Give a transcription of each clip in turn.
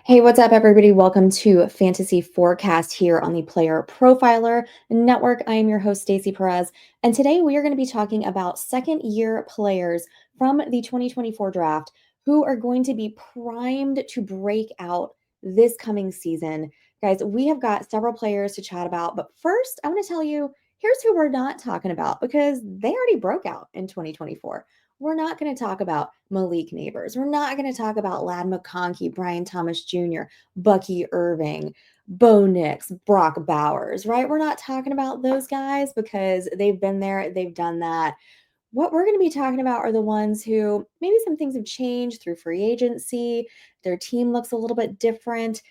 Hey, what's up, everybody? Welcome to Fantasy Forecast here on the Player Profiler Network. I am your host, Stacy Perez, and today we are going to be talking about second-year players from the 2024 draft who are going to be primed to break out this coming season. Guys, we have got several players to chat about, but first, I want to tell you here's who we're not talking about because they already broke out in 2024. We're not going to talk about Malik Neighbors. We're not going to talk about Lad McConkey, Brian Thomas Jr., Bucky Irving, Bo Nix, Brock Bowers, right? We're not talking about those guys because they've been there, they've done that. What we're going to be talking about are the ones who maybe some things have changed through free agency. Their team looks a little bit different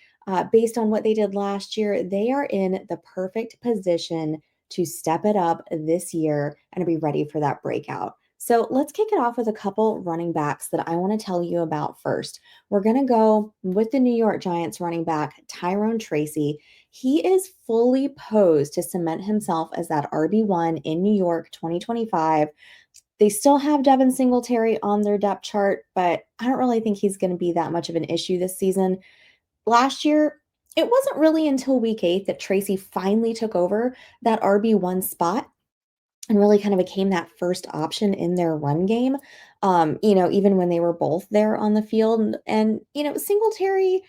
based on what they did last year. They are in the perfect position to step it up this year and be ready for that breakout. So let's kick it off with a couple running backs that I want to tell you about first. We're going to go with the New York Giants running back, Tyrone Tracy. He is fully posed to cement himself as that RB1 in New York 2025. They still have Devin Singletary on their depth chart, but I don't really think he's going to be that much of an issue this season. Last year, it wasn't really until week 8 that Tracy finally took over that RB1 spot and really kind of became that first option in their run game. Even when they were both there on the field. And Singletary,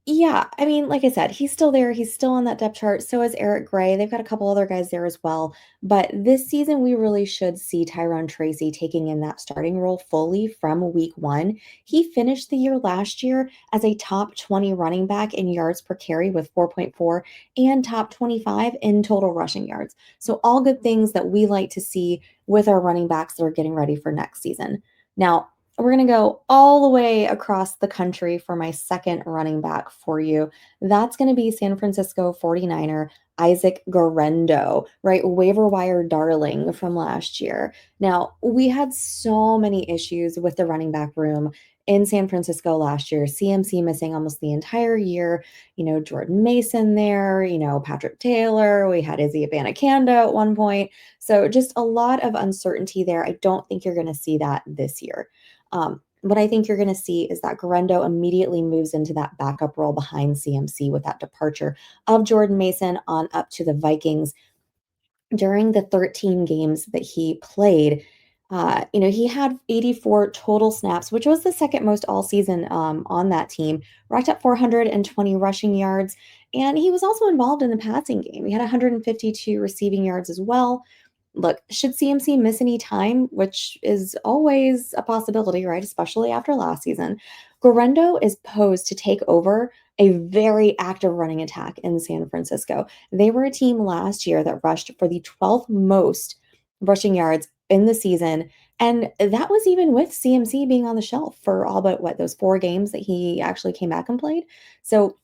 yeah, I mean, like I said, he's still there. He's still on that depth chart. So is Eric Gray. They've got a couple other guys there as well. But this season, we really should see Tyrone Tracy taking in that starting role fully from week 1. He finished the year last year as a top 20 running back in yards per carry with 4.4 and top 25 in total rushing yards. So all good things that we like to see with our running backs that are getting ready for next season. Now, we're going to go all the way across the country for my second running back for you. That's going to be San Francisco 49er Isaac Guerendo, right? Waiver wire darling from last year. Now, we had so many issues with the running back room in San Francisco last year. CMC missing almost the entire year. Jordan Mason there, Patrick Taylor. We had Izzy Abanikanda at one point. So just a lot of uncertainty there. I don't think you're going to see that this year. What I think you're going to see is that Guerendo immediately moves into that backup role behind CMC with that departure of Jordan Mason on up to the Vikings. During the 13 games that he played, he had 84 total snaps, which was the second most all season on that team, racked up 420 rushing yards, and he was also involved in the passing game. He had 152 receiving yards as well. Look, should CMC miss any time, which is always a possibility, right? Especially after last season, Guerendo is posed to take over a very active running attack in San Francisco. They were a team last year that rushed for the 12th most rushing yards in the season. And that was even with CMC being on the shelf for all but those 4 games that he actually came back and played. So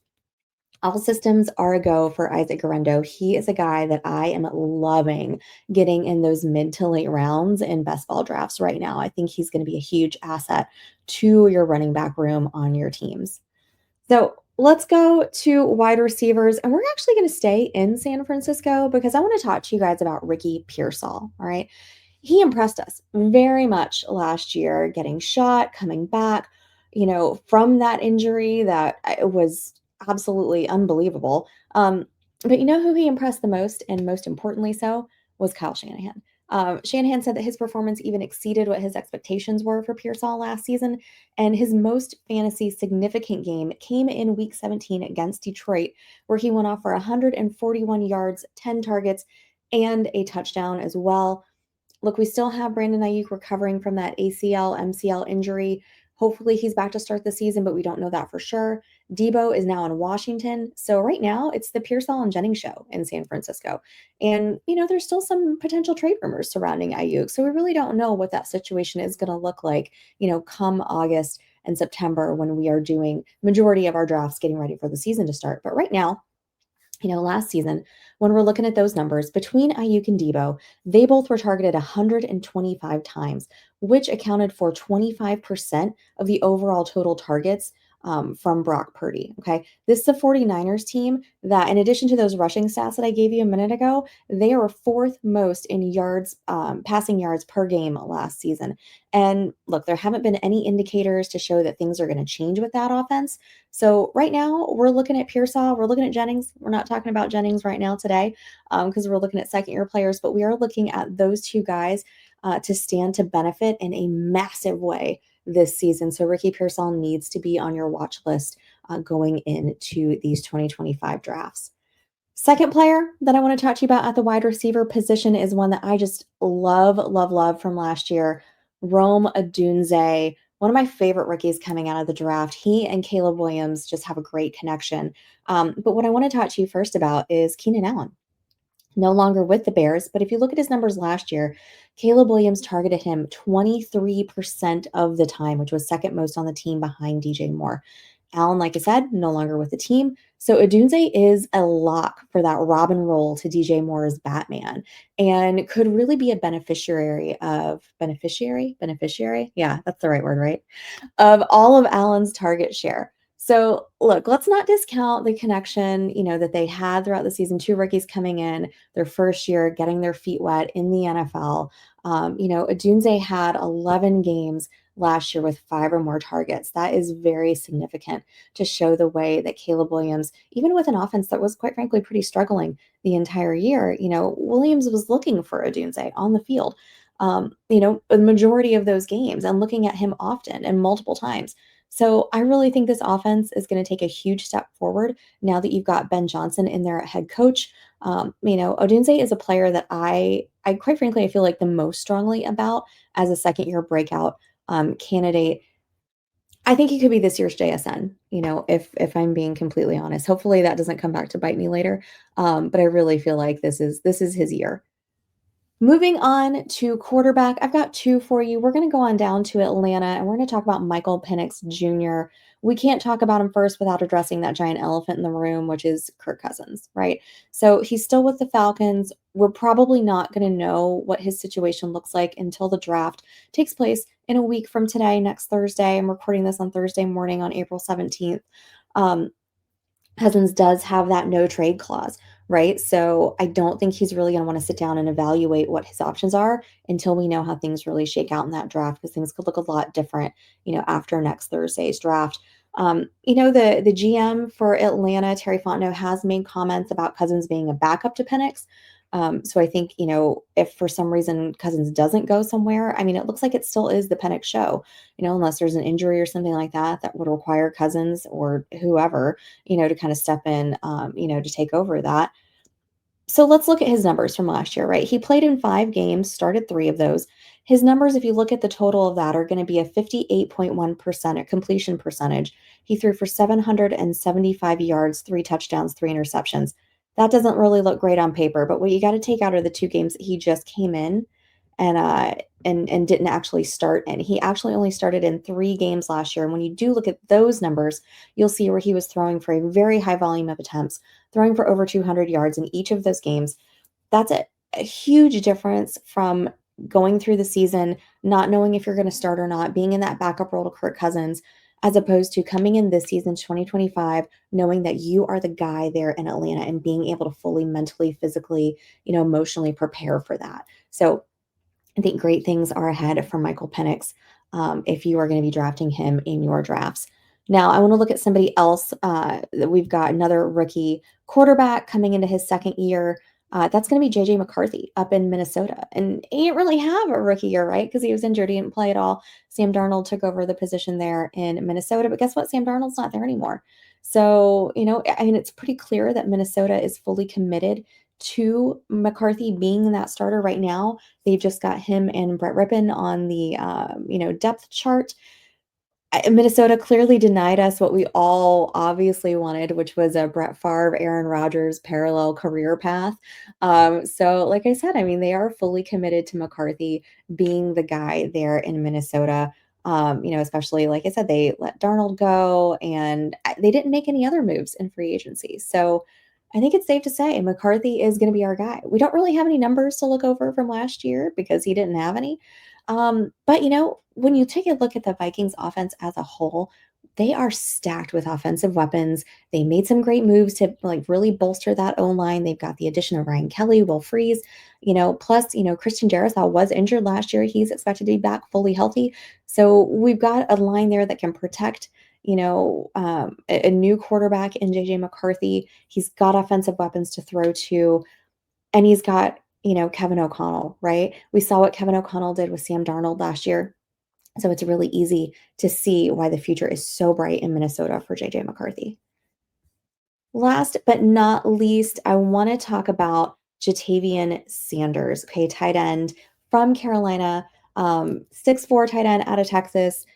all systems are a go for Isaac Guerendo. He is a guy that I am loving getting in those mid to late rounds in best ball drafts right now. I think he's going to be a huge asset to your running back room on your teams. So let's go to wide receivers. And we're actually going to stay in San Francisco because I want to talk to you guys about Ricky Pearsall. All right. He impressed us very much last year, getting shot, coming back, from that injury that was absolutely unbelievable. But you know who he impressed the most, and most importantly so, was Kyle Shanahan. Shanahan said that his performance even exceeded what his expectations were for Pearsall last season, and his most fantasy significant game came in Week 17 against Detroit, where he went off for 141 yards, 10 targets, and a touchdown as well. Look, we still have Brandon Ayuk recovering from that ACL, MCL injury. Hopefully he's back to start the season, but we don't know that for sure. Debo is now in Washington. So right now it's the Pearsall and Jennings show in San Francisco. And, there's still some potential trade rumors surrounding Ayuk. So we really don't know what that situation is going to look like, come August and September when we are doing majority of our drafts getting ready for the season to start. But right now, last season, when we're looking at those numbers between Ayuk and Debo, they both were targeted 125 times, which accounted for 25% of the overall total targets from Brock Purdy. Okay. This is a 49ers team that, in addition to those rushing stats that I gave you a minute ago, they are fourth most in yards, passing yards per game last season. And look, there haven't been any indicators to show that things are going to change with that offense. So right now we're looking at Pearsall, we're looking at Jennings. We're not talking about Jennings right now today because we're looking at second-year players, but we are looking at those two guys to stand to benefit in a massive way this season. So Ricky Pearsall needs to be on your watch list going into these 2025 drafts. Second player that I want to talk to you about at the wide receiver position is one that I just love, love, love from last year. Rome Odunze, one of my favorite rookies coming out of the draft. He and Caleb Williams just have a great connection. But what I want to talk to you first about is Keenan Allen. No longer with the Bears, but if you look at his numbers last year, Caleb Williams targeted him 23% of the time, which was second most on the team behind DJ Moore. Allen, like I said, no longer with the team. So Odunze is a lock for that Robin role to DJ Moore's Batman and could really be a beneficiary. Yeah, that's the right word, right? Of all of Allen's target share. So look, let's not discount the connection, that they had throughout the season. Two rookies coming in their first year, getting their feet wet in the NFL. Odunze had 11 games last year with 5 or more targets. That is very significant to show the way that Caleb Williams, even with an offense that was quite frankly pretty struggling the entire year, Williams was looking for Odunze on the field. A majority of those games and looking at him often and multiple times. So I really think this offense is going to take a huge step forward now that you've got Ben Johnson in there at head coach. Odunze is a player that I quite frankly, I feel like the most strongly about as a second year breakout candidate. I think he could be this year's JSN, if I'm being completely honest. Hopefully that doesn't come back to bite me later. But I really feel like this is his year. Moving on to quarterback, I've got two for you. We're going to go on down to Atlanta and we're going to talk about Michael Penix Jr. We can't talk about him first without addressing that giant elephant in the room, which is Kirk Cousins, right? So he's still with the Falcons. We're probably not going to know what his situation looks like until the draft takes place in a week from today, next Thursday. I'm recording this on Thursday morning on April 17th. Cousins does have that no trade clause, right? So I don't think he's really going to want to sit down and evaluate what his options are until we know how things really shake out in that draft, because things could look a lot different, after next Thursday's draft. The GM for Atlanta, Terry Fontenot, has made comments about Cousins being a backup to Penix. So I think, if for some reason Cousins doesn't go somewhere, it looks like it still is the Penix show, unless there's an injury or something like that that would require Cousins or whoever, to kind of step in, to take over that. So let's look at his numbers from last year, right? He played in 5 games, started 3 of those. His numbers, if you look at the total of that, are going to be a 58.1% completion percentage. He threw for 775 yards, 3 touchdowns, 3 interceptions. That doesn't really look great on paper, but what you got to take out are the 2 games that he just came in and didn't actually start in. He actually only started in 3 games last year. And when you do look at those numbers, you'll see where he was throwing for a very high volume of attempts, throwing for over 200 yards in each of those games. That's a huge difference from going through the season, not knowing if you're going to start or not, being in that backup role to Kirk Cousins, as opposed to coming in this season, 2025, knowing that you are the guy there in Atlanta and being able to fully mentally, physically, emotionally prepare for that. So I think great things are ahead for Michael Penix if you are going to be drafting him in your drafts. Now, I want to look at somebody else. We've got another rookie quarterback coming into his second year. That's going to be JJ McCarthy up in Minnesota. And he didn't really have a rookie year, right? Because he was injured. He didn't play at all. Sam Darnold took over the position there in Minnesota. But guess what? Sam Darnold's not there anymore. So, it's pretty clear that Minnesota is fully committed to McCarthy being that starter right now. They've just got him and Brett Rippon on the, depth chart. Minnesota clearly denied us what we all obviously wanted, which was a Brett Favre, Aaron Rodgers parallel career path. So like I said, they are fully committed to McCarthy being the guy there in Minnesota. Especially like I said, they let Darnold go and they didn't make any other moves in free agency. So I think it's safe to say McCarthy is going to be our guy. We don't really have any numbers to look over from last year because he didn't have any. But when you take a look at the Vikings offense as a whole, they are stacked with offensive weapons. They made some great moves to really bolster that O-line. They've got the addition of Ryan Kelly, Will Freeze, plus, Christian Jericho was injured last year. He's expected to be back fully healthy. So we've got a line there that can protect, a new quarterback in JJ McCarthy. He's got offensive weapons to throw to, and he's got, Kevin O'Connell, right? We saw what Kevin O'Connell did with Sam Darnold last year. So it's really easy to see why the future is so bright in Minnesota for JJ McCarthy. Last but not least, I want to talk about Jatavian Sanders, okay, tight end from Carolina, 6'4" tight end out of Texas.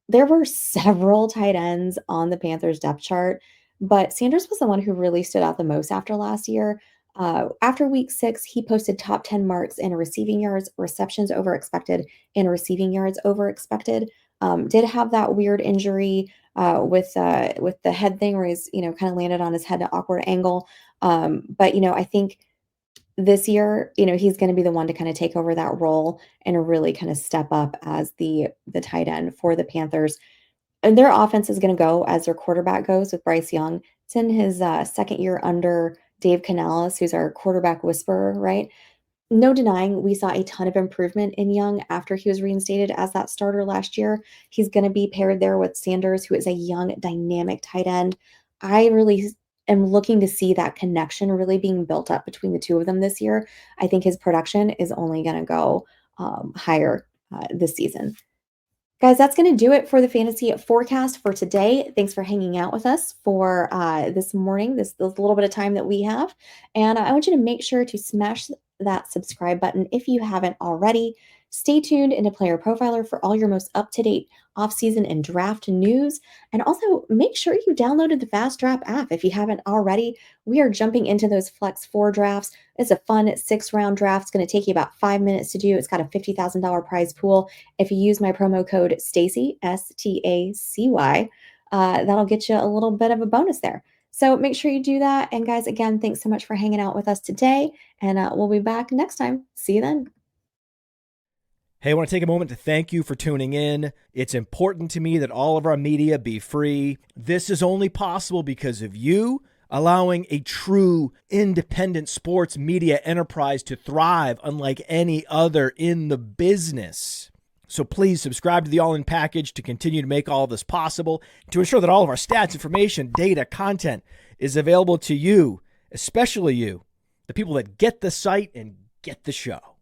There were several tight ends on the Panthers depth chart, but Sanders was the one who really stood out the most after last year. After week 6, he posted top 10 marks in receiving yards, receptions over expected, and receiving yards over expected. Did have that weird injury with the head thing where he's kind of landed on his head at an awkward angle. But I think this year, he's going to be the one to kind of take over that role and really kind of step up as the tight end for the Panthers. And their offense is going to go as their quarterback goes with Bryce Young. It's in his second year under Dave Canales, who's our quarterback whisperer, right? No denying we saw a ton of improvement in Young after he was reinstated as that starter last year. He's going to be paired there with Sanders, who is a young, dynamic tight end. I really am looking to see that connection really being built up between the two of them this year. I think his production is only going to go higher this season. Guys, that's going to do it for the fantasy forecast for today. Thanks for hanging out with us for this morning, this little bit of time that we have. And I want you to make sure to smash that subscribe button if you haven't already. Stay tuned into Player Profiler for all your most up-to-date offseason and draft news. And also make sure you downloaded the Fast Draft app if you haven't already. We are jumping into those Flex 4 drafts. It's a fun 6-round draft. It's going to take you about 5 minutes to do. It's got a $50,000 prize pool. If you use my promo code Stacy, STACY, that'll get you a little bit of a bonus there. So make sure you do that. And guys, again, thanks so much for hanging out with us today. And we'll be back next time. See you then. Hey, I want to take a moment to thank you for tuning in. It's important to me that all of our media be free. This is only possible because of you allowing a true independent sports media enterprise to thrive unlike any other in the business. So please subscribe to the All In Package to continue to make all of this possible, to ensure that all of our stats, information, data, content is available to you, especially you, the people that get the site and get the show.